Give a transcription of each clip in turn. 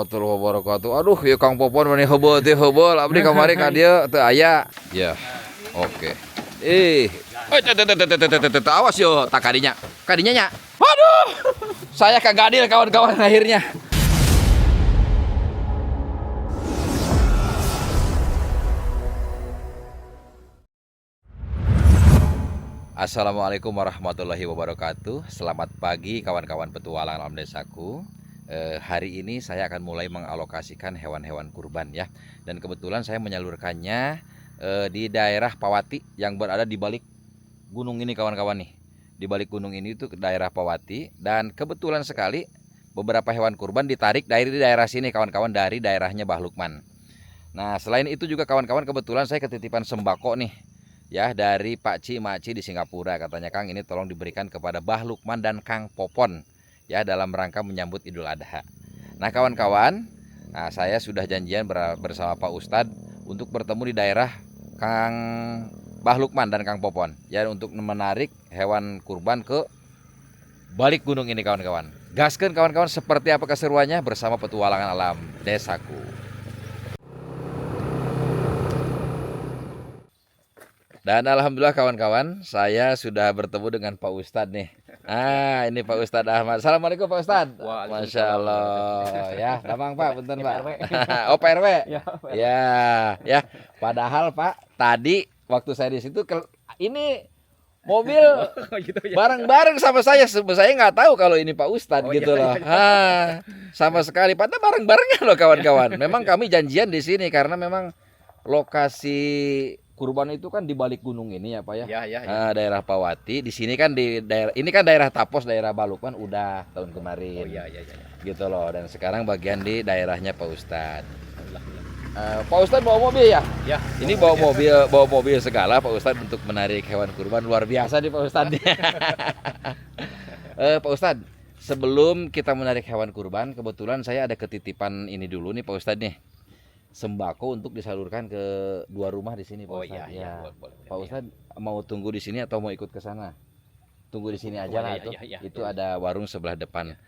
Warahmatullahi wabarakatuh. Aduh, ya Kang Popon mani heubeul teh heubeul. Abdi kamari ka dieu teu aya. Ya. Oke. Awas yo tak kadinya. Kadinya nya. Waduh. Saya kagak adil kawan-kawan akhirnya. Assalamualaikum warahmatullahi wabarakatuh. Selamat pagi kawan-kawan petualangan alam desaku. Hari ini saya akan mulai mengalokasikan hewan-hewan kurban ya. Dan kebetulan saya menyalurkannya di daerah Pawati yang berada di balik gunung ini kawan-kawan nih. Di balik gunung ini itu daerah Pawati, dan kebetulan sekali beberapa hewan kurban ditarik dari daerah sini kawan-kawan, dari daerahnya Bah Lukman. Nah, selain itu juga kawan-kawan kebetulan saya ketitipan sembako nih ya dari Pak Ci Maci di Singapura. Katanya, Kang, ini tolong diberikan kepada Bah Lukman dan Kang Popon ya dalam rangka menyambut Idul Adha. Nah kawan-kawan, saya sudah janjian bersama Pak Ustadz untuk bertemu di daerah Kang Bah Lukman dan Kang Popon ya, untuk menarik hewan kurban ke balik gunung ini kawan-kawan. Gaskeun kawan-kawan, seperti apa keseruannya bersama petualangan alam desaku. Dan alhamdulillah kawan-kawan, saya sudah bertemu dengan Pak Ustadz nih. Ini Pak Ustadz Ahmad. Assalamualaikum Pak Ustadz. Masya Allah. Ya, damang Pak, punten Pak. Oh, Pak RW. Ya. Padahal Pak, tadi waktu saya di situ ini mobil bareng-bareng sama saya. Saya nggak tahu kalau ini Pak Ustadz gitu loh. Sama sekali. Padahal bareng-barengnya loh kawan-kawan. Memang kami janjian di sini karena memang lokasi kurban itu kan di balik gunung ini ya Pak ya. Ya. Daerah Pawati. Di sini kan di daerah ini kan daerah Tapos, daerah Bah Lukman udah tahun kemarin. Ya. Gitu loh. Dan sekarang bagian di daerahnya Pak Ustadz. Pak Ustadz bawa mobil ya? Ya. Ini bawa mobil segala Pak Ustadz untuk menarik hewan kurban. Luar biasa nih Pak Ustadz. Pak Ustadz, sebelum kita menarik hewan kurban, kebetulan saya ada ketitipan ini dulu nih Pak Ustadz nih. Sembako untuk disalurkan ke dua rumah di sini Pak Ustadz. Boleh. Pak Ustadz mau tunggu di sini atau mau ikut ke sana? Tunggu di sini aja lah itu. Itu ada warung sebelah depan.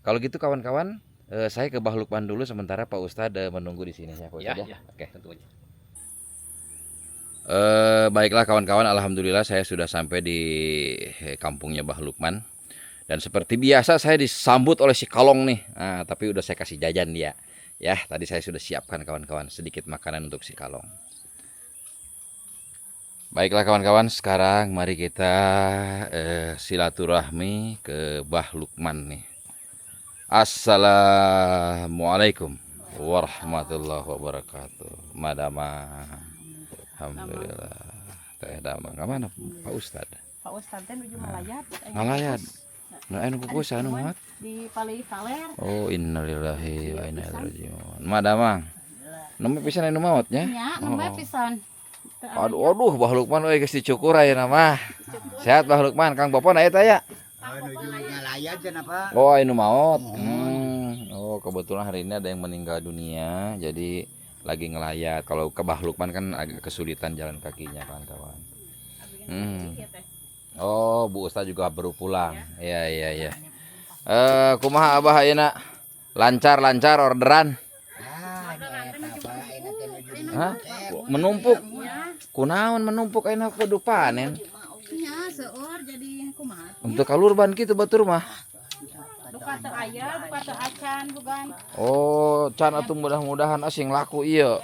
Kalau gitu kawan-kawan, saya ke Bah Lukman dulu sementara Pak Ustadz menunggu di sini ya Pak Ustadz. Ya. Oke. Tentu aja. Baiklah kawan-kawan, alhamdulillah saya sudah sampai di kampungnya Bah Lukman. Dan seperti biasa saya disambut oleh si Kalong nih. Tapi udah saya kasih jajan dia. Ya, tadi saya sudah siapkan kawan-kawan sedikit makanan untuk si Kalong. Baiklah kawan-kawan, sekarang mari kita silaturahmi ke Bah Lukman nih. Assalamualaikum warahmatullahi wabarakatuh. Madama. Alhamdulillah. Teh damang. Kemana Pak Ustadz? Pak Ustadz teh nuju Malayat. Malayat. Nah, anu pupus anu mat. Di Pali Saler. Oh, innalillahi wa inna ilaihi raji'un. Madamang. Nomor pisan anu maotnya? Ya, nomor pisan. Aduh, Bah Lukman euy geus dicukur aya mah. Sehat Bah Lukman, Kang Popon aya teh aya. Ngalayat kenapa? Oh, anu maot. Oh, kebetulan hari ini ada yang meninggal dunia, jadi lagi ngelayat. Kalau ke Bah Lukman kan agak kesulitan jalan kakinya kawan-kawan. Oh, Bu Ustaz juga baru pulang. Iya. Kumaha Abah ayeuna? Lancar orderan? Hah? Menumpuk. Kunaon menumpuk ayeuna kudu panen? Ya, seueur jadi kumaha. Untuk kalurban kitu batur mah. Duka teu aya, duka teu acan bukan. Oh, can atuh mudah-mudahan asing laku ieu.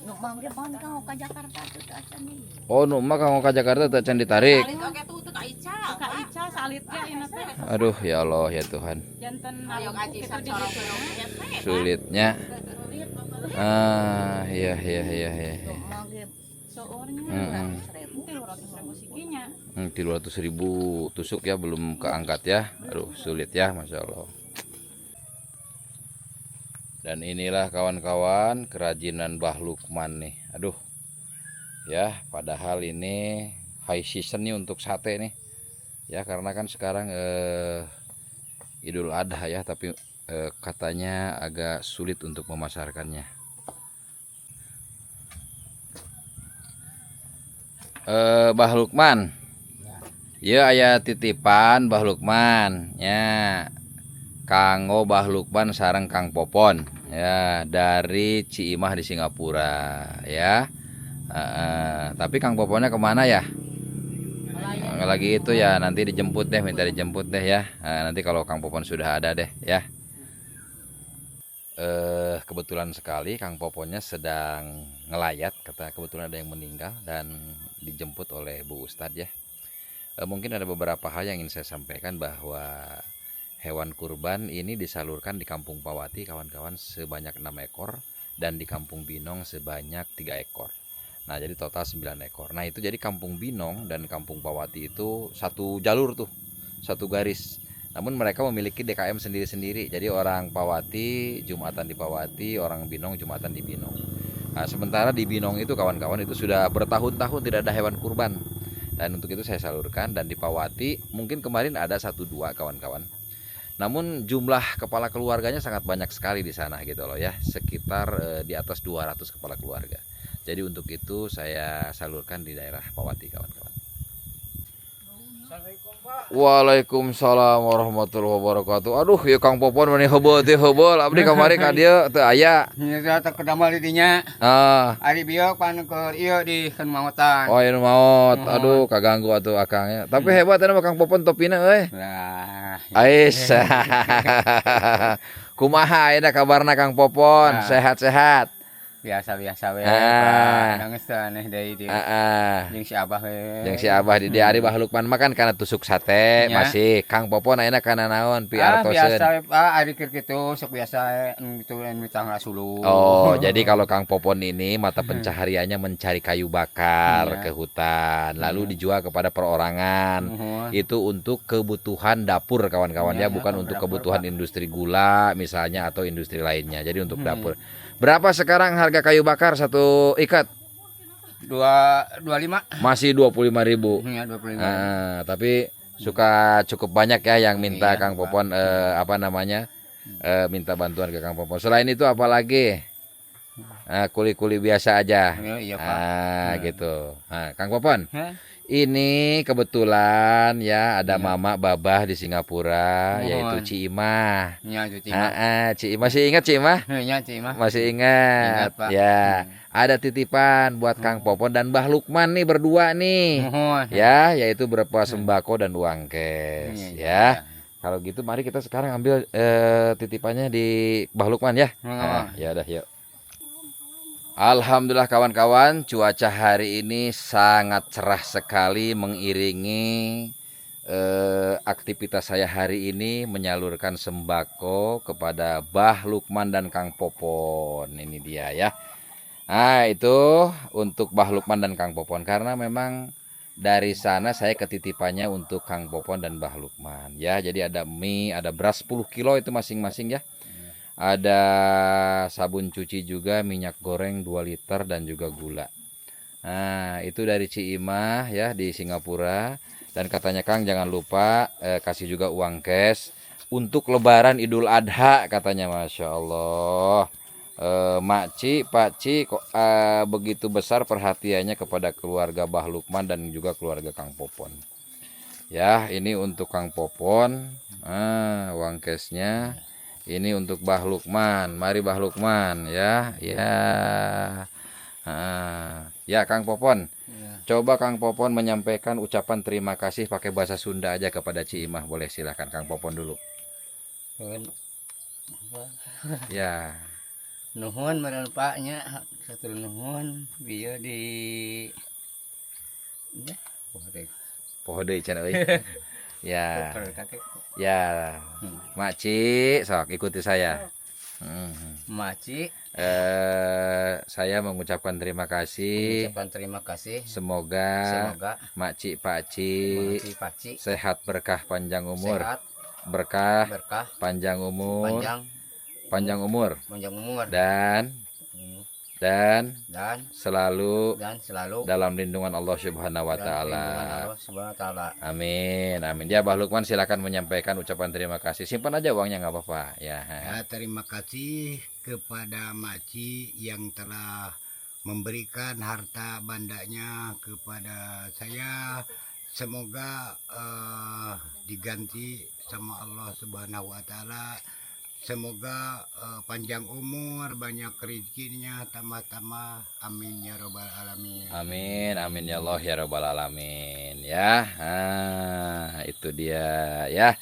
Nu mangge pon ka Jakarta teu acan nih. Oh, nu mah kanggo ka Jakarta teu can ditarik. Paling oge tuh teu ka Ica salit ge ieu teh. Aduh, ya Allah ya Tuhan. Janten ayo ngaji sareng Sulitnya. Iya. Seurnya 300.000 sikinya. 300.000 tusuk ya, belum keangkat ya. Aduh, sulit ya, Masya Allah. Dan inilah kawan-kawan kerajinan Bah Lukman nih. Aduh. Ya, padahal ini high season nih untuk sate nih. Ya, karena kan sekarang Idul Adha ya, tapi katanya agak sulit untuk memasarkannya. Bah Lukman. Ya aya titipan Bah Lukman. Ya. Kanggo Bah Lukman sareng Kang Popon. Ya, dari Ciimah di Singapura ya. Tapi Kang Poponnya kemana ya? Lagi itu ya, nanti dijemput deh, minta dijemput deh ya. Nanti kalau Kang Popon sudah ada deh ya. Kebetulan sekali Kang Poponnya sedang ngelayat, kata kebetulan ada yang meninggal dan dijemput oleh Bu Ustadz ya. Mungkin ada beberapa hal yang ingin saya sampaikan, bahwa hewan kurban ini disalurkan di Kampung Pawati kawan-kawan sebanyak 6 ekor dan di Kampung Binong sebanyak 3 ekor. Nah, jadi total 9 ekor. Nah, itu jadi Kampung Binong dan Kampung Pawati itu satu jalur tuh, satu garis. Namun mereka memiliki DKM sendiri-sendiri. Jadi orang Pawati Jumatan di Pawati, orang Binong Jumatan di Binong. Nah, sementara di Binong itu kawan-kawan itu sudah bertahun-tahun tidak ada hewan kurban. Dan untuk itu saya salurkan. Dan di Pawati mungkin kemarin ada 1-2 kawan-kawan. Namun jumlah kepala keluarganya sangat banyak sekali di sana gitu loh ya. Sekitar di atas 200 kepala keluarga. Jadi untuk itu saya salurkan di daerah Pawati kawan-kawan. Waalaikumsalam warahmatullahi wabarakatuh. Aduh, ya Kang Popon meni heubeul teh heubeul. Abdi kamari ka dieu teu aya. Nya teh kedamal di dinya. Ari bieu pan ke ieu di keun maotan. Oh, ieu maot. Aduh, kaganggu atuh akangnya. Tapi hebat cenah Kang Popon topina euy. Lah. Ais. Kumaha ayeuna kabarna Kang Popon? Sehat-sehat. Biasa-biasa we. Nangis aneh deui di. Jeung si Abah we. Jeung si Abah di Ari Bah Lukman makan kana tusuk sate masih. Kang Popon ayeuna kana naon pi artoseun. Biasa we Pak, ari keur kitu sok biasa kitu mitang rasulu. Oh, jadi kalau Kang Popon ini mata pencahariannya mencari kayu bakar ke hutan, lalu dijual kepada perorangan. Itu untuk kebutuhan dapur kawan-kawan ya, bukan untuk kebutuhan industri gula misalnya atau industri lainnya. Jadi untuk dapur. Berapa sekarang harga kayu bakar satu ikat? 25. Masih 25.000. Iya, 25. Tapi suka cukup banyak ya yang minta Kang Popon minta bantuan ke Kang Popon. Selain itu apa lagi? Kuli-kuli biasa aja. Iya, Pak. Gitu. Kang Popon. Ini kebetulan ya ada mama babah di Singapura, yaitu Ciimah. Iya, Ciimah. Ciimah masih ingat Ciimah? Iya, Ciimah. Masih ingat. Pak. Ya, ada titipan buat Kang Popon dan Mbah Lukman nih berdua nih. Ya, yaitu berupa sembako dan uang cash ya. Kalau gitu mari kita sekarang ambil titipannya di Mbah Lukman ya. Ya udah yuk. Alhamdulillah kawan-kawan, cuaca hari ini sangat cerah sekali mengiringi aktivitas saya hari ini menyalurkan sembako kepada Mbah Lukman dan Kang Popon. Ini dia ya. Nah, itu untuk Mbah Lukman dan Kang Popon karena memang dari sana saya ketitipannya untuk Kang Popon dan Mbah Lukman ya. Jadi ada mie, ada beras 10 kilo itu masing-masing ya. Ada sabun cuci juga, minyak goreng 2 liter dan juga gula. Nah, itu dari Ciimah ya di Singapura. Dan katanya Kang jangan lupa kasih juga uang cash untuk lebaran Idul Adha katanya. Masya Allah. Makci, Pakci kok begitu besar perhatiannya kepada keluarga Mbah Lukman dan juga keluarga Kang Popon. Ya, ini untuk Kang Popon. Uang cashnya. Ini untuk Mbah Lukman. Mari Mbah Lukman ya. Ya. Ya Kang Popon. Coba Kang Popon menyampaikan ucapan terima kasih pakai bahasa Sunda aja kepada Ciimah. Boleh silahkan Kang Popon dulu. Ya. Nuhun meureun Pak nya, satur nuhun bieu di Poho deui cenah euy. Ya. Ya, Makci, sok ikuti saya. Makci, saya mengucapkan terima kasih. Semoga Makci Pakci sehat berkah panjang umur. Berkah panjang umur. Dan selalu dalam lindungan Allah Subhanahu wa taala. Amin. Amin. Ya Mbah Lukman silakan menyampaikan ucapan terima kasih. Simpan aja uangnya nggak apa-apa ya. Terima kasih kepada Makci yang telah memberikan harta bandanya kepada saya. Semoga diganti sama Allah Subhanahu wa taala semoga panjang umur, banyak rezekinya, tambah-tambah. Amin ya robbal alamin. Amin ya Allah ya rabbal alamin ya. Itu dia ya.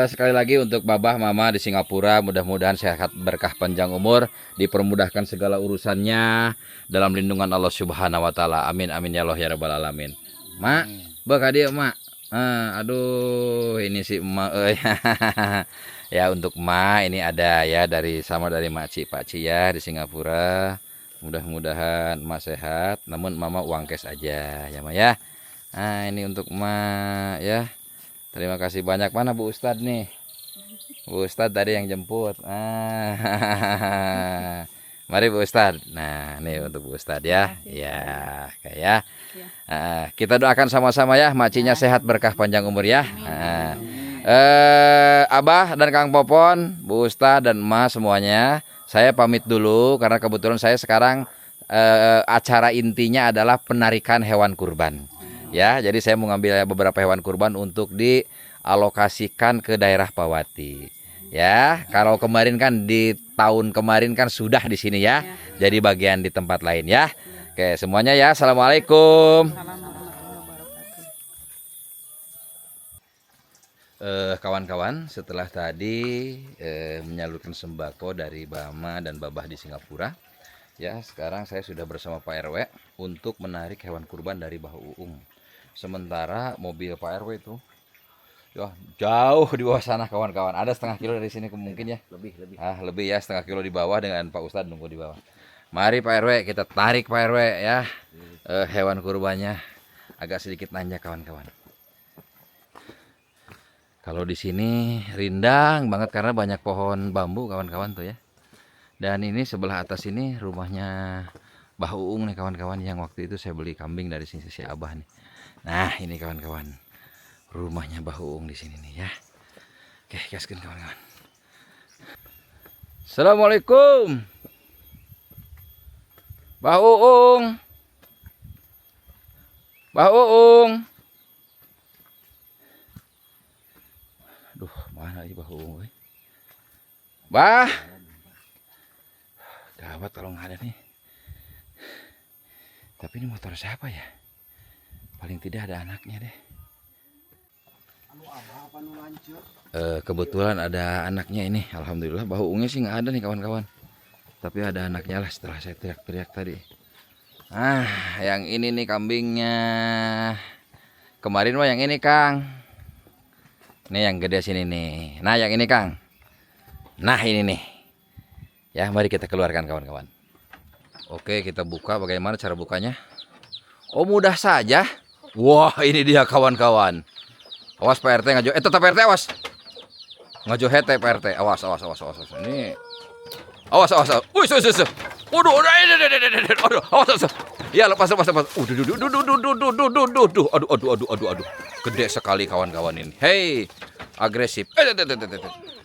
Sekali lagi untuk Babah Mama di Singapura, mudah-mudahan sehat, berkah, panjang umur, dipermudahkan segala urusannya dalam lindungan Allah Subhanahu wa taala. Amin ya Allah ya rabbal alamin. Mak, bak dia Mak. Aduh, ini si emak ya untuk emak ini ada ya dari Mak Pak Ci ya di Singapura. Mudah-mudahan emak sehat, namun Mama uang cash aja ya Mak ya. Ini untuk emak ya. Terima kasih banyak. Mana Bu Ustadz nih? Bu Ustadz tadi yang jemput. Mari Bu Ustadz. Nah, ini untuk Bu Ustadz ya. Ya, kayak. Kita doakan sama-sama ya, macinya sehat, berkah, panjang umur ya. Abah dan Kang Popon, Bu Ustadz dan Emak semuanya, saya pamit dulu karena kebetulan saya sekarang acara intinya adalah penarikan hewan kurban. Ya, jadi saya mau ngambil beberapa hewan kurban untuk dialokasikan ke daerah Pawati. Ya, kalau kemarin kan di tahun kemarin kan sudah di sini ya. Jadi bagian di tempat lain ya. Oke, semuanya ya. Assalamualaikum. Kawan-kawan, setelah tadi menyalurkan sembako dari Bama dan Babah di Singapura, ya sekarang saya sudah bersama Pak RW untuk menarik hewan kurban dari Bahu Uung. Sementara mobil Pak RW itu ya jauh di bawah sana kawan-kawan. Ada setengah kilo dari sini mungkin ya. Lebih ya, setengah kilo di bawah dengan Pak Ustadz nunggu di bawah. Mari Pak RW, kita tarik Pak RW ya. Hewan kurbannya agak sedikit nanjak kawan-kawan. Kalau di sini rindang banget karena banyak pohon bambu kawan-kawan tuh ya. Dan ini sebelah atas ini rumahnya Bahu Uung nih kawan-kawan, yang waktu itu saya beli kambing dari sini si Abah nih. Nah, ini kawan-kawan. Rumahnya Bahu Uung di sini nih ya. Oke, gaskeun kawan-kawan. Assalamualaikum. Bahu Uung. Bahu Uung. Aduh, mana ini Bahu Uung? Bah. Gawat kalau nggak ada nih. Tapi ini motor siapa ya? Paling tidak ada anaknya deh. Kebetulan ada anaknya ini. Alhamdulillah Bahu Uungnya sih nggak ada nih kawan-kawan. Tapi ada anaknya lah setelah saya teriak-teriak tadi. Yang ini nih kambingnya. Kemarin mah yang ini Kang. Ini yang gede sini nih. Nah yang ini Kang. Nah ini nih. Ya mari kita keluarkan kawan-kawan. Oke, kita buka. Bagaimana cara bukanya? Oh, mudah saja. Wah, ini dia kawan-kawan. Awas Pak RT ngajo. Tetap Pak RT awas. Ngajo hete Pak RT. Awas. Ini. Awas. Wih. Waduh, awas. Ya, lepas. Aduh. Gede sekali kawan-kawan ini. Hei, agresif.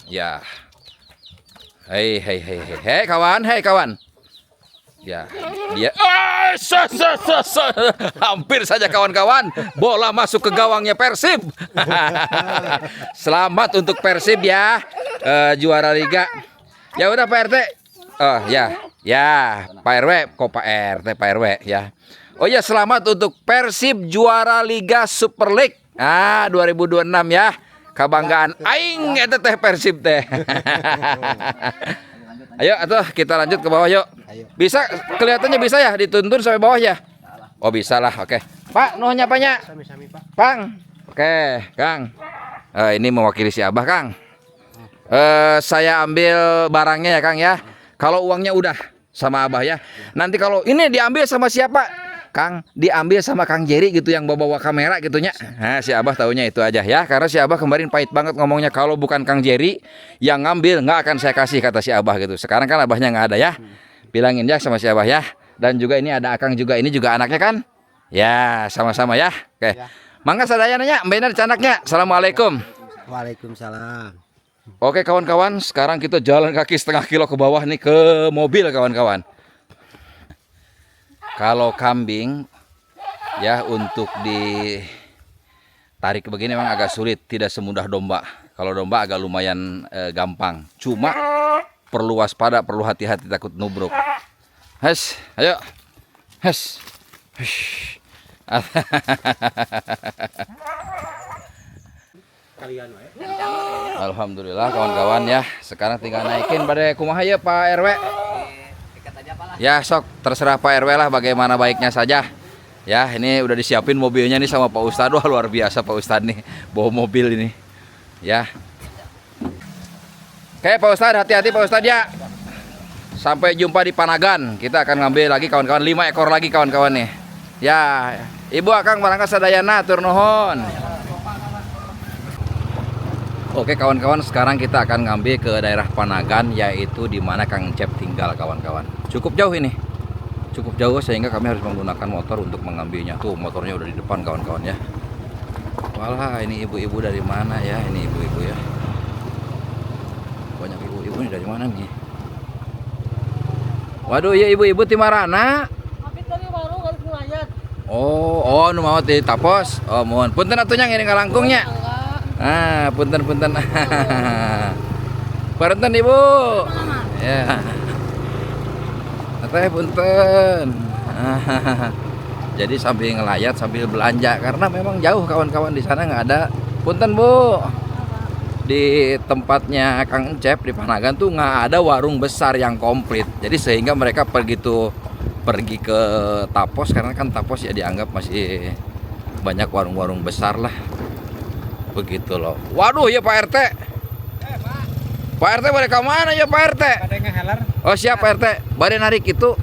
Ya. Hei kawan. Ya, dia hampir saja kawan-kawan, bola masuk ke gawangnya Persib. Selamat untuk Persib ya, juara liga. Ya udah Pak RT. Oh ya, Pak RW, kok Pak RT, Pak RW ya. Oh ya, selamat untuk Persib juara Liga Super League 2026 ya. Kebanggaan aing eta teh Persib teh. Ayo atuh kita lanjut ke bawah yuk. Bisa kelihatannya bisa ya dituntun sampai bawah ya? Oh bisa lah, oke. Pak, nuhun nyapanya? Sami-sami Pak. Kang. Oke, Kang. Ini mewakili si Abah Kang. Saya ambil barangnya ya Kang ya. Kalau uangnya udah sama Abah ya. Nanti kalau ini diambil sama siapa? Kang, diambil sama Kang Jerry gitu yang bawa kamera gitunya. Nah, si Abah taunya itu aja ya. Karena si Abah kemarin pahit banget ngomongnya, kalau bukan Kang Jerry yang ngambil nggak akan saya kasih, kata si Abah gitu. Sekarang kan Abahnya nggak ada ya. Bilangin ya sama si Abah ya. Dan juga ini ada Akang juga, ini juga anaknya kan? Ya, sama-sama ya. Oke. Mangga sadaya nanya, Mbak Ina anaknya. Assalamualaikum. Waalaikumsalam. Oke kawan-kawan, sekarang kita jalan kaki setengah kilo ke bawah nih ke mobil kawan-kawan. Kalau kambing ya untuk ditarik begini memang agak sulit, tidak semudah domba. Kalau domba agak lumayan gampang. Cuma perlu waspada, perlu hati-hati takut nubruk. Hes, ayo. Hes. Hush. Alhamdulillah kawan-kawan ya. Sekarang tinggal naikin pada kumaha ya Pak RW. Ya sok terserah Pak RW lah bagaimana baiknya saja. Ya ini udah disiapin mobilnya nih sama Pak Ustadz. Wah luar biasa Pak Ustadz nih bawa mobil ini. Ya. Oke Pak Ustadz, hati-hati Pak Ustadz ya. Sampai jumpa di Panagan. Kita akan ngambil lagi kawan-kawan 5 ekor lagi kawan-kawan nih. Ya, Ibu Akang barangkali sadayana atur nuhun. Oke kawan-kawan, sekarang kita akan ngambil ke daerah Panagan, yaitu di mana Kang Cep tinggal kawan-kawan. Cukup jauh ini. Cukup jauh sehingga kami harus menggunakan motor untuk mengambilnya. Tuh motornya udah di depan kawan-kawan ya. Walah, ini ibu-ibu dari mana ya? Ini ibu-ibu ya. Banyak ibu-ibu ini dari mana nih? Waduh, ya ibu-ibu ti marana. Oh, nu mau ti tapos. Oh, mohon. Punten atuh nya ngeuring ngalangkungnya. Ah, punten-punten. Punten Ibu. Ya. Teh punten. Jadi sambil ngelayat sambil belanja karena memang jauh kawan-kawan, di sana nggak ada. Punten Bu. Di tempatnya Kang Encep di Panagan tuh nggak ada warung besar yang komplit. Jadi sehingga mereka pergi ke Tapos karena kan Tapos ya dianggap masih banyak warung-warung besar lah. Begitu loh. Waduh ya Pak RT. Pak RT bade ka mana ya Pak RT? Oh siap Pak RT. Bade narik itu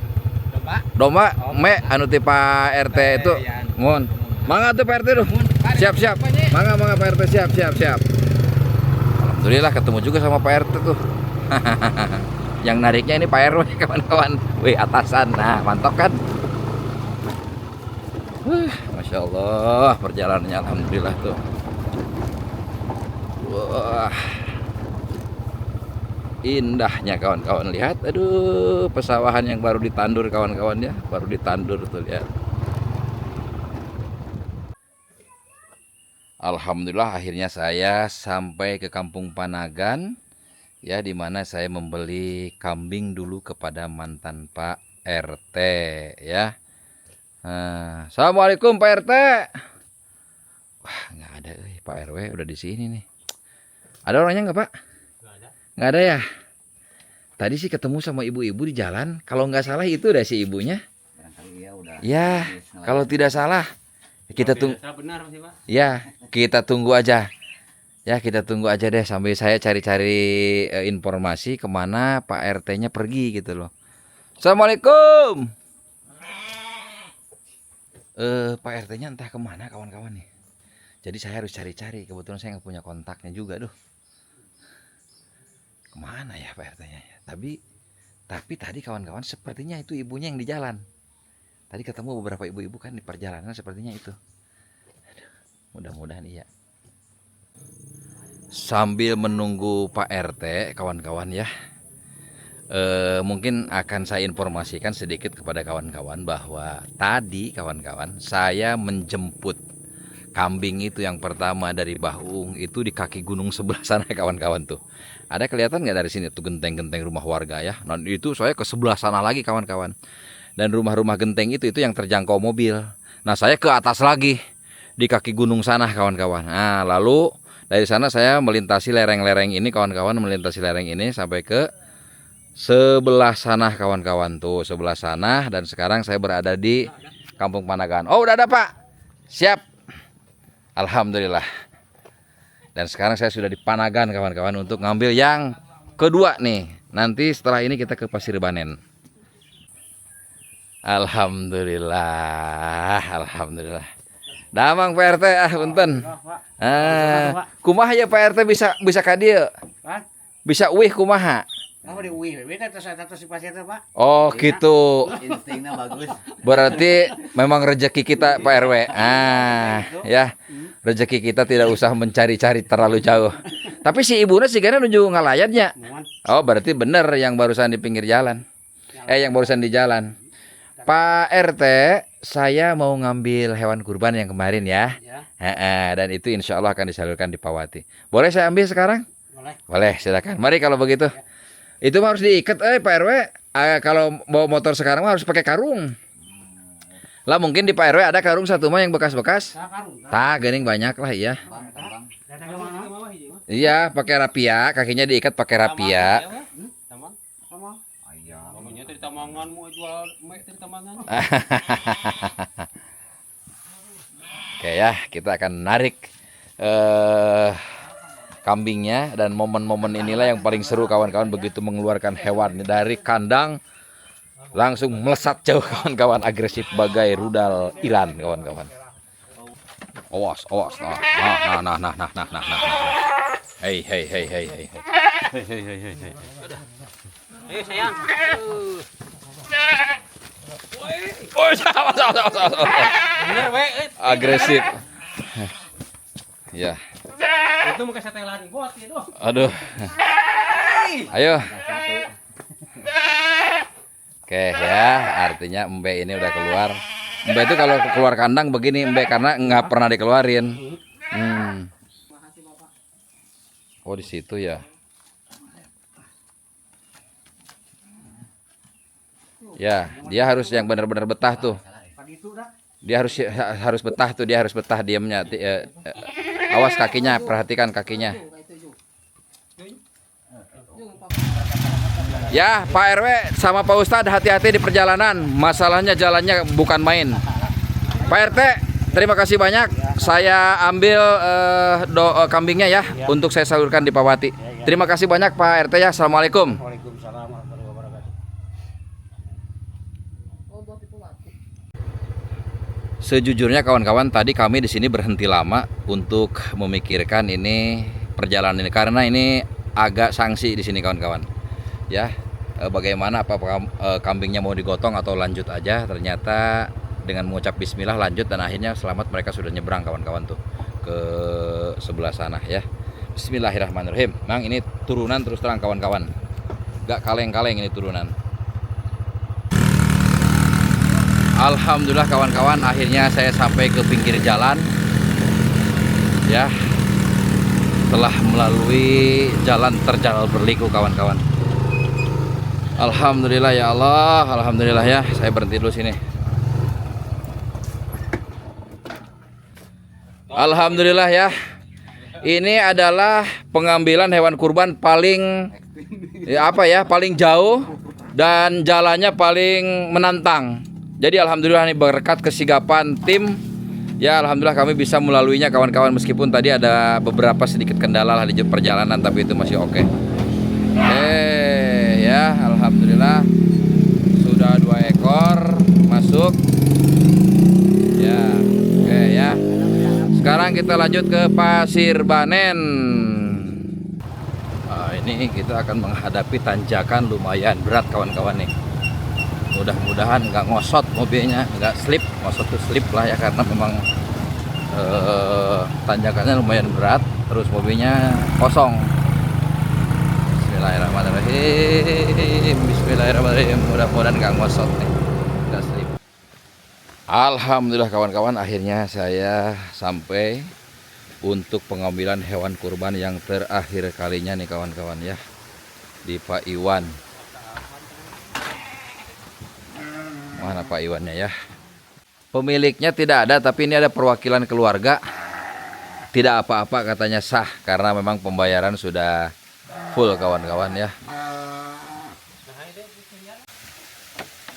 domba me anu ti Pak RT itu. Mun. Mangga tuh Pak RT tuh. Siap. Mangga Pak RT siap. Alhamdulillah ketemu juga sama Pak RT tuh. Yang nariknya ini Pak RW kawan-kawan. Wih atasan. Nah mantap kan? Masya Allah perjalanannya alhamdulillah tuh. Wah, indahnya kawan-kawan, lihat. Aduh, pesawahan yang baru ditandur kawan-kawan ya, baru ditandur tuh lihat. Alhamdulillah akhirnya saya sampai ke Kampung Panagan ya, dimana saya membeli kambing dulu kepada mantan Pak RT ya. Assalamualaikum Pak RT. Wah nggak ada, Pak RW udah di sini nih. Ada orangnya nggak Pak? Nggak ada ya. Tadi sih ketemu sama ibu-ibu di jalan. Kalau nggak salah itu udah si ibunya. Ya, kalau tidak salah kita tunggu. Ya, kita tunggu aja. Ya, kita tunggu aja deh sambil saya cari-cari informasi kemana Pak RT-nya pergi gitu loh. Assalamualaikum. Pak RT-nya entah kemana kawan-kawan nih. Jadi saya harus cari-cari. Kebetulan saya nggak punya kontaknya juga, duh. Kemana ya Pak RT-nya? Tapi tadi kawan-kawan sepertinya itu ibunya yang di jalan. Tadi ketemu beberapa ibu-ibu kan di perjalanan, sepertinya itu. Aduh, mudah-mudahan iya. Sambil menunggu Pak RT kawan-kawan ya, mungkin akan saya informasikan sedikit kepada kawan-kawan bahwa tadi kawan-kawan saya menjemput kambing itu yang pertama dari Bahung itu di kaki gunung sebelah sana kawan-kawan tuh. Ada kelihatan nggak dari sini tuh genteng-genteng rumah warga ya. Nah itu saya ke sebelah sana lagi kawan-kawan. Dan rumah-rumah genteng itu yang terjangkau mobil. Nah saya ke atas lagi di kaki gunung sana kawan-kawan. Nah lalu dari sana saya melintasi lereng-lereng ini kawan-kawan, melintasi lereng ini sampai ke sebelah sana kawan-kawan tuh, sebelah sana. Dan sekarang saya berada di Kampung Panagan. Oh udah ada Pak. Siap. Alhamdulillah. Dan sekarang saya sudah di Panagan kawan-kawan untuk ngambil yang kedua nih. Nanti setelah ini kita ke Pasir Banen. Alhamdulillah. Damang Pak RT punten. Kumaha ya Pak RT bisa ka dieu? Bisa uih kumaha? Oh gitu. Instingnya bagus. Berarti memang rezeki kita Pak RW. Ya. Rezeki kita tidak usah mencari-cari terlalu jauh. Tapi si ibunya sih karena nuju ngalayatnya. Oh, berarti bener yang barusan di pinggir jalan. Yang barusan di jalan. Pak RT, saya mau ngambil hewan kurban yang kemarin ya. Ya. Dan itu insya Allah akan disalurkan di Pawati. Boleh saya ambil sekarang? Boleh. Boleh, silakan. Mari kalau begitu. Itu mah harus diikat, Pak RW. Kalau bawa motor sekarang mah harus pakai karung. Lah mungkin di Pak RW ada karung satu mah yang bekas-bekas. Tak, gening banyak lah iya. Iya, pakai rapia, kakinya diikat pakai rapia. Oke ya, kita akan narik kambingnya, dan momen-momen inilah yang paling seru kawan-kawan, begitu mengeluarkan hewan dari kandang langsung melesat jauh kawan-kawan, agresif bagai rudal Iran kawan-kawan. Awas, awas. Nah. Hei. Ayo sayang. Oh, agresif. Ya. Itu mau kasih telan buat itu. Aduh. Ayo. Oke ya, artinya embe ini udah keluar. Embe itu kalau keluar kandang begini embe, karena nggak pernah dikeluarin. Oh di situ ya. Ya, dia harus yang benar-benar betah tuh. Dia harus betah tuh, dia harus betah diamnya. Awas kakinya, perhatikan kakinya. Ya, Pak RW sama Pak Ustadz hati-hati di perjalanan. Masalahnya jalannya bukan main. Pak RT, terima kasih banyak. Saya ambil kambingnya ya, untuk saya salurkan di Pawati. Terima kasih banyak Pak RT ya. Assalamualaikum. Waalaikumsalam warahmatullahi wabarakatuh. Sejujurnya kawan-kawan, tadi kami di sini berhenti lama untuk memikirkan ini perjalanan ini, karena ini agak sanksi di sini kawan-kawan. Ya, bagaimana apakah kambingnya mau digotong atau lanjut aja? Ternyata dengan mengucap bismillah lanjut, dan akhirnya selamat, mereka sudah nyebrang kawan-kawan tuh ke sebelah sana ya. Bismillahirrahmanirrahim. Memang ini turunan terus terang kawan-kawan. Gak kaleng-kaleng ini turunan. Alhamdulillah kawan-kawan, akhirnya saya sampai ke pinggir jalan. Ya. Telah melalui jalan terjal berliku kawan-kawan. Alhamdulillah ya Allah, alhamdulillah ya. Saya berhenti dulu sini. Alhamdulillah ya. Ini adalah pengambilan hewan kurban paling paling jauh dan jalannya paling menantang. Jadi alhamdulillah ini berkat kesigapan tim. Ya alhamdulillah kami bisa melaluinya kawan-kawan, meskipun tadi ada beberapa sedikit kendala lah di perjalanan, tapi itu masih oke. Ya alhamdulillah sudah 2 ekor masuk. Ya, oke ya. Sekarang kita lanjut ke Pasir Banen. Nah, ini kita akan menghadapi tanjakan lumayan berat kawan-kawan nih. Mudah-mudahan nggak ngosot mobilnya, nggak slip. Ngosot tuh slip lah ya, karena memang tanjakannya lumayan berat. Terus mobilnya kosong. Bismillahirrahmanirrahim. Mudah-mudahan nggak ngosot nih, nggak slip. Alhamdulillah kawan-kawan, akhirnya saya sampai untuk pengambilan hewan kurban yang terakhir kalinya nih kawan-kawan ya, di Pak Iwan. Mana Pak Iwannya ya? Pemiliknya tidak ada, tapi ini ada perwakilan keluarga. Tidak apa-apa katanya, sah, karena memang pembayaran sudah full kawan-kawan ya.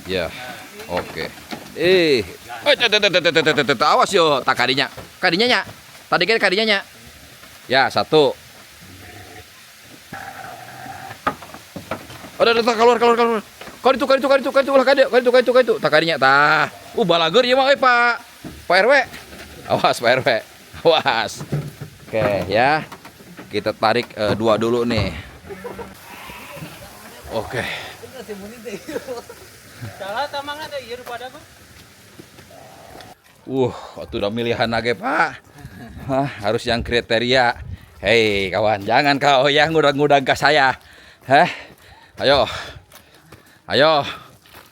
Ya, oke. Awas yo, tak kadinya nya. Tadi kan kadinya nya. Ya, 1. Udah keluar. Kau itu. Tak kadinya tah. Balager ya mah Pak RW. Awas Pak RW. Awas. Oke ya. Kita tarik 2 dulu nih. Oke. Salah tamangna teh ieu pada mah. Itu udah milihan lagi Pak. Harus yang kriteria. Hei kawan, jangan kau yang ngudang-ngudang ke saya. Ayo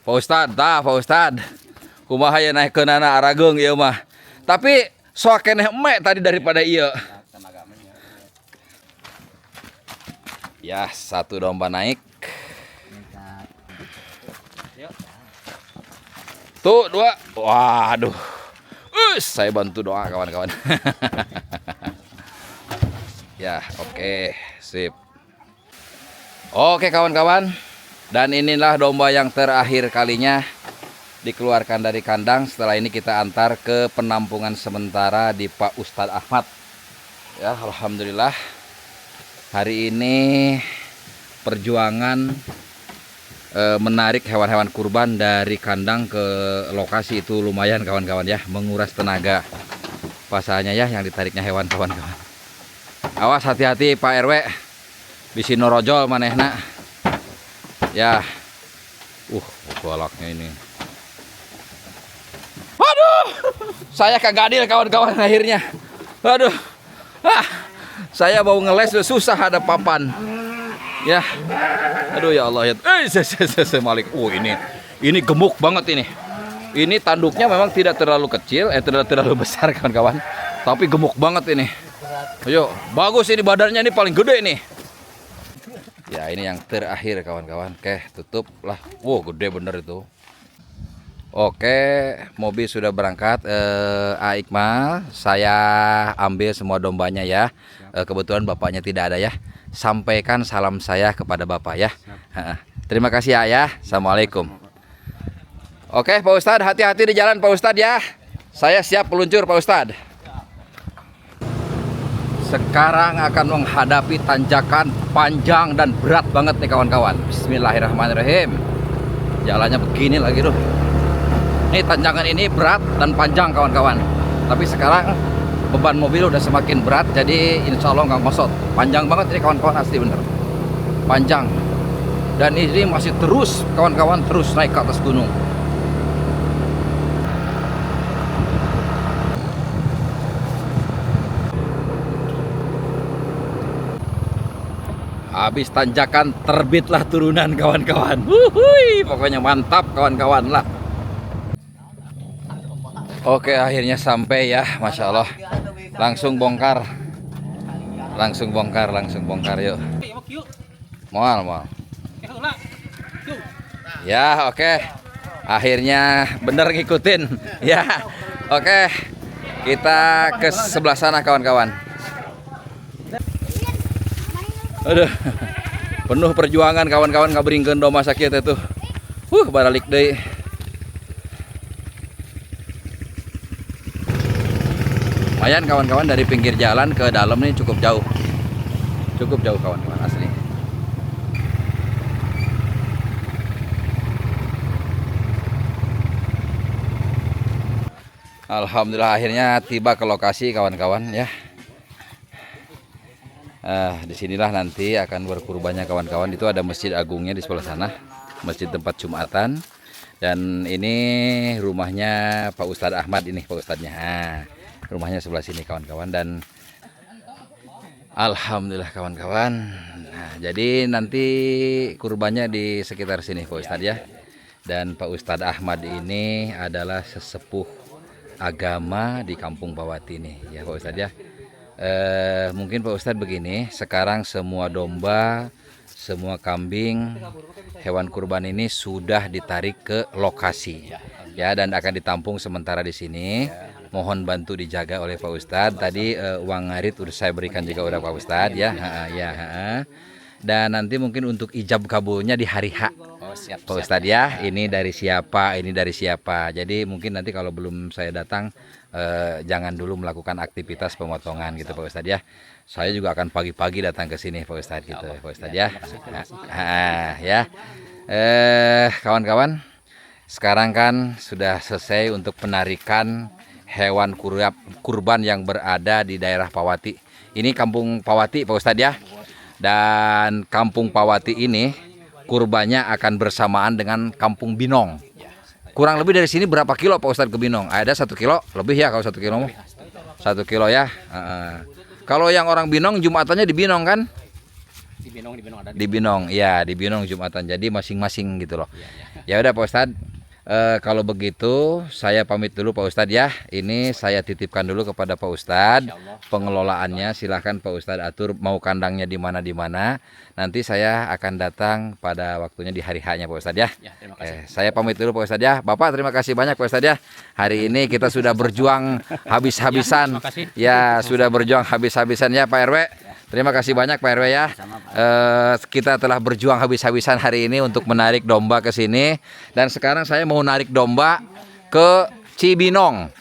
Pak Ustadz, Pak Ustadz. Kumaha ya naik ke nana arageung ieu mah. Tapi sok keneh emek tadi daripada ieu. Ya, satu domba naik. Tuh, 2. Waduh. Saya bantu doa kawan-kawan. Ya, oke, sip. Oke kawan-kawan. Dan inilah domba yang terakhir kalinya dikeluarkan dari kandang. Setelah ini kita antar ke penampungan sementara di Pak Ustadz Ahmad. Ya, alhamdulillah. Hari ini perjuangan menarik hewan-hewan kurban dari kandang ke lokasi itu lumayan kawan-kawan ya, menguras tenaga. Pasalnya ya yang ditariknya hewan kawan-kawan. Awas hati-hati Pak RW. Bisi norojol manehna. Ya. Balaknya ini. Aduh. Saya kagak adil kawan-kawan akhirnya. Aduh. Saya mau ngeles susah ada papan. Ya. Aduh ya Allah ya. Malik. Ini gemuk banget ini. Ini tanduknya memang tidak terlalu kecil, tidak terlalu besar kawan-kawan. Tapi gemuk banget ini. Ayo, bagus ini badannya ini paling gede nih. Ya, ini yang terakhir kawan-kawan. Oke, tutup lah. Wow, gede bener itu. Oke, mobil sudah berangkat. A Iqmal, saya ambil semua dombanya ya. Kebetulan bapaknya tidak ada ya. Sampaikan salam saya kepada bapak ya. Terima kasih ya. Assalamualaikum. Oke Pak Ustadz, hati-hati di jalan Pak Ustadz ya. Saya siap meluncur Pak Ustadz. Sekarang akan menghadapi tanjakan panjang dan berat banget nih kawan-kawan. Bismillahirrahmanirrahim. Jalannya begini lagi tuh. Nih tanjakan ini berat dan panjang kawan-kawan. Tapi sekarang beban mobil udah semakin berat, jadi insya Allah nggak ngosot. Panjang banget ini kawan-kawan, asli bener. Panjang. Dan ini masih terus kawan-kawan, terus naik ke atas gunung. Habis tanjakan terbitlah turunan kawan-kawan. Pokoknya mantap kawan-kawan lah. Oke, akhirnya sampai ya, Masya Allah. Langsung bongkar yuk. Mual. Ya, oke. Akhirnya bener ngikutin. Ya, oke. Kita ke sebelah sana kawan-kawan. Aduh, penuh perjuangan kawan-kawan ngaberingkeun domba sakit itu. Baralik deui. Lumayan kawan-kawan, dari pinggir jalan ke dalam nih cukup jauh kawan-kawan, asli. Alhamdulillah akhirnya tiba ke lokasi kawan-kawan ya. Disinilah nanti akan berkurbannya kawan-kawan. Itu ada masjid agungnya di sebelah sana, masjid tempat Jumatan. Dan ini rumahnya Pak Ustadz Ahmad ini, Pak Ustadznya. Rumahnya sebelah sini kawan-kawan. Dan alhamdulillah kawan-kawan. Nah, jadi nanti kurbannya di sekitar sini Pak Ustadz ya. Dan Pak Ustadz Ahmad ini adalah sesepuh agama di Kampung Pawati ini ya Pak Ustadz ya. Mungkin Pak Ustadz begini, sekarang semua domba, semua kambing, hewan kurban ini sudah ditarik ke lokasi ya, dan akan ditampung sementara di sini. Mohon bantu dijaga oleh Pak Ustadz. Tadi uang ngarit udah saya berikan juga udah Pak Ustadz ya. Dan nanti mungkin untuk ijab kabulnya di hari H. Siap, Pak Ustadz ya. Ini dari siapa, ini dari siapa. Jadi mungkin nanti kalau belum saya datang, jangan dulu melakukan aktivitas pemotongan gitu Pak Ustadz ya. Saya juga akan pagi-pagi datang ke sini Pak Ustadz gitu Pak Ustadz ya. Ya. Kawan-kawan, sekarang kan sudah selesai untuk penarikan hewan kurban yang berada di daerah Pawati. Ini Kampung Pawati Pak Ustadz ya. Dan Kampung Pawati ini kurbannya akan bersamaan dengan Kampung Binong. Kurang lebih dari sini berapa kilo Pak Ustadz ke Binong? Ada 1 kilo lebih ya kalau 1 kilo. 1 kilo ya. Kalau yang orang Binong Jumatannya di Binong kan? Di Binong ada. Di Binong, ya di Binong Jumatan. Jadi masing-masing gitu loh. Ya udah Pak Ustadz. Kalau begitu saya pamit dulu Pak Ustadz ya. Ini saya titipkan dulu kepada Pak Ustadz pengelolaannya. Silahkan Pak Ustadz atur mau kandangnya di mana. Nanti saya akan datang pada waktunya di hari H-nya Pak Ustadz ya. Ya, terima kasih. Saya pamit dulu Pak Ustadz ya. Bapak terima kasih banyak Pak Ustadz ya. Hari ini kita sudah berjuang habis-habisan. terima kasih. Ya sudah berjuang habis-habisan ya Pak RW. Terima kasih banyak Pak RW ya. Kita telah berjuang habis-habisan hari ini untuk menarik domba ke sini. Dan sekarang saya mau narik domba ke Cibinong.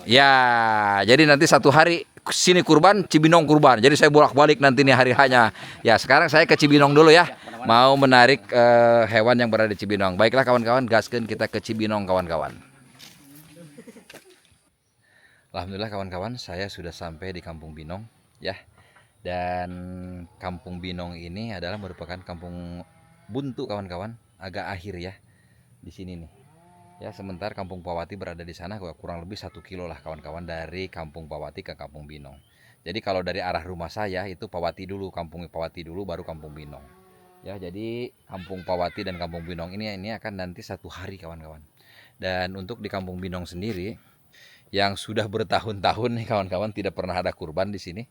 Ya, jadi nanti satu hari sini kurban, Cibinong kurban. Jadi saya bolak-balik nanti nih hari hanya. Ya, sekarang saya ke Cibinong dulu ya. Mau menarik hewan yang berada di Cibinong. Baiklah kawan-kawan, gaskeun kita ke Cibinong kawan-kawan. Alhamdulillah kawan-kawan, saya sudah sampai di Kampung Binong ya. Dan Kampung Binong ini adalah merupakan kampung buntu kawan-kawan, agak akhir ya di sini nih. Ya, sementara Kampung Pawati berada di sana kurang lebih 1 kilo lah kawan-kawan dari Kampung Pawati ke Kampung Binong. Jadi kalau dari arah rumah saya itu Pawati dulu, Kampung Pawati dulu baru Kampung Binong. Ya, jadi Kampung Pawati dan Kampung Binong ini akan nanti satu hari kawan-kawan. Dan untuk di Kampung Binong sendiri yang sudah bertahun-tahun nih kawan-kawan tidak pernah ada kurban di sini.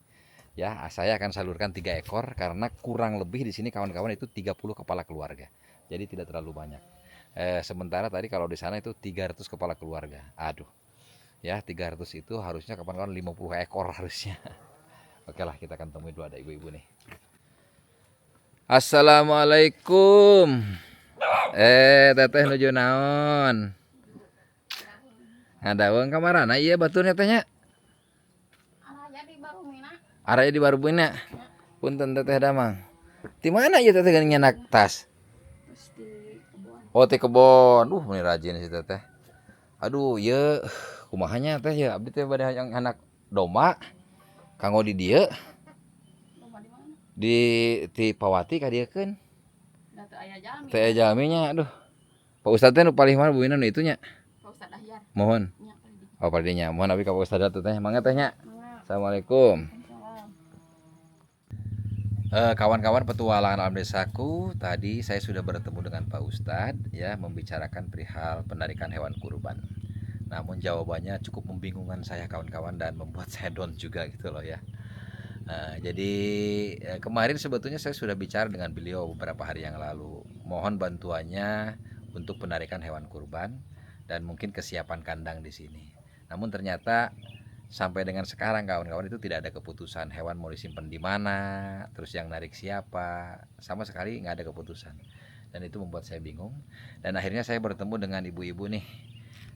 Ya, saya akan salurkan 3 ekor karena kurang lebih di sini kawan-kawan itu 30 kepala keluarga. Jadi tidak terlalu banyak. Sementara tadi kalau di sana itu 300 kepala keluarga. Aduh. Ya, 300 itu harusnya kawan-kawan 50 ekor harusnya. Oke lah, kita akan temui dulu ada ibu-ibu nih. Assalamualaikum. Teteh nuju naon? Ada uang kamarana iya baturnya tehnya. Araya di Barubina. Punten teteh damang. Di mana ya teteh geuning nyanak tas? Oh, ti kebon. Ini rajin si teteh. Aduh, ye kumahanya teh ya abdi teh bade yang anak domba. Kanggo di dieu. Di Pawati ka dieukeun. Teu aya jalminya, aduh. Pak Ustadz teh nu paling mana buina nu itunya? Pak Ustadz Ahyar. Mohon. Oh, padinya. Mohon abi ka Pak Ustadz teh. Mangga teh nya. Assalamualaikum. Kawan-kawan petualangan alam desaku, tadi saya sudah bertemu dengan Pak Ustadz ya membicarakan perihal penarikan hewan kurban. Namun jawabannya cukup membingungkan saya kawan-kawan dan membuat saya down juga gitu loh ya. Jadi kemarin sebetulnya saya sudah bicara dengan beliau beberapa hari yang lalu. Mohon bantuannya untuk penarikan hewan kurban dan mungkin kesiapan kandang di sini. Namun ternyata sampai dengan sekarang kawan-kawan itu tidak ada keputusan hewan mau disimpan di mana, terus yang narik siapa, sama sekali nggak ada keputusan. Dan itu membuat saya bingung. Dan akhirnya saya bertemu dengan ibu-ibu nih.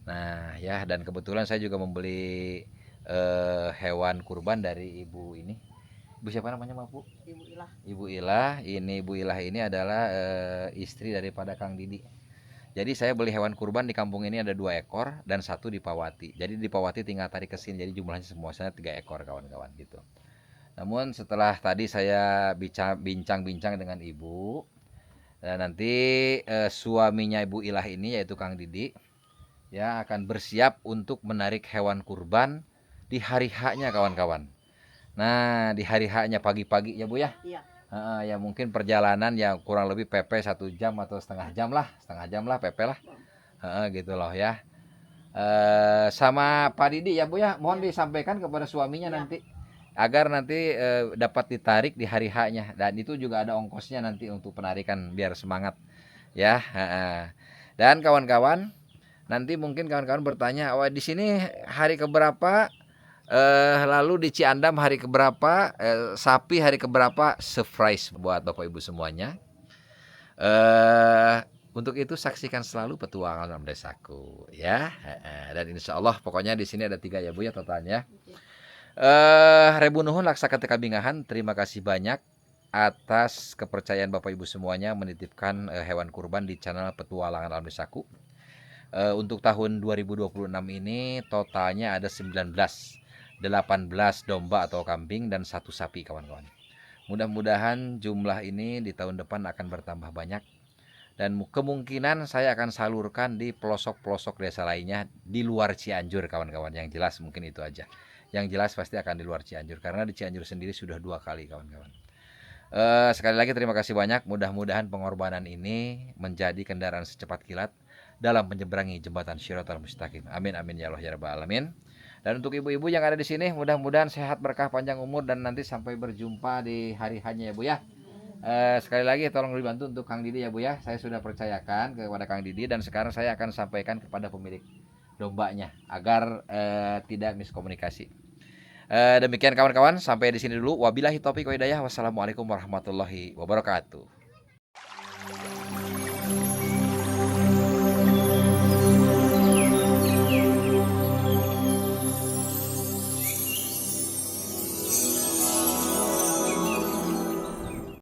Nah ya, dan kebetulan saya juga membeli hewan kurban dari ibu ini. Ibu siapa namanya Bu? Ibu Ilah. Ibu Ilah. Ini Ibu Ilah ini adalah istri daripada Kang Didi. Jadi saya beli hewan kurban di kampung ini ada 2 ekor dan 1 di Pawati. Jadi di Pawati tinggal tarik ke sini. Jadi jumlahnya semuanya 3 ekor kawan-kawan gitu. Namun setelah tadi saya bincang-bincang dengan ibu, dan nanti suaminya Ibu Ilah ini yaitu Kang Didi ya akan bersiap untuk menarik hewan kurban di hari H-nya kawan-kawan. Nah, di hari H-nya pagi-pagi ya Bu ya. Iya. Ya mungkin perjalanan yang kurang lebih PP 1 jam atau setengah jam lah PP lah, gitu loh ya. Sama Pak Didi ya Bu ya, mohon disampaikan kepada suaminya nanti agar nanti dapat ditarik di hari H-nya dan itu juga ada ongkosnya nanti untuk penarikan biar semangat ya. Dan kawan-kawan nanti mungkin kawan-kawan bertanya, wah di sini hari keberapa? Lalu di Ciandam hari keberapa, sapi hari keberapa, surprise buat Bapak Ibu semuanya. Untuk itu saksikan selalu petualangan dalam desaku ya. Dan insya Allah pokoknya di sini ada 3 ya Bu ya totalnya. Rebu nuhun laksaka teka bingahan, terima kasih banyak atas kepercayaan Bapak Ibu semuanya menitipkan hewan kurban di channel petualangan alam desaku. Untuk tahun 2026 ini totalnya ada 18 domba atau kambing dan 1 sapi kawan-kawan. Mudah-mudahan jumlah ini di tahun depan akan bertambah banyak dan kemungkinan saya akan salurkan di pelosok-pelosok desa lainnya di luar Cianjur kawan-kawan. Yang jelas mungkin itu aja. Yang jelas pasti akan di luar Cianjur karena di Cianjur sendiri sudah 2 kali kawan-kawan. Sekali lagi terima kasih banyak. Mudah-mudahan pengorbanan ini menjadi kendaraan secepat kilat dalam menyeberangi jembatan Shiratal Mustaqim. Amin amin ya Allah ya rabbal alamin. Dan untuk ibu-ibu yang ada di sini, mudah-mudahan sehat, berkah, panjang umur, dan nanti sampai berjumpa di hari hanya ya Bu ya. Sekali lagi tolong dibantu untuk Kang Didi ya Bu ya. Saya sudah percayakan kepada Kang Didi dan sekarang saya akan sampaikan kepada pemilik dombanya agar tidak miskomunikasi. Demikian kawan-kawan, sampai di sini dulu. Wabillahi taufiq wa hidayah. Wassalamualaikum warahmatullahi wabarakatuh.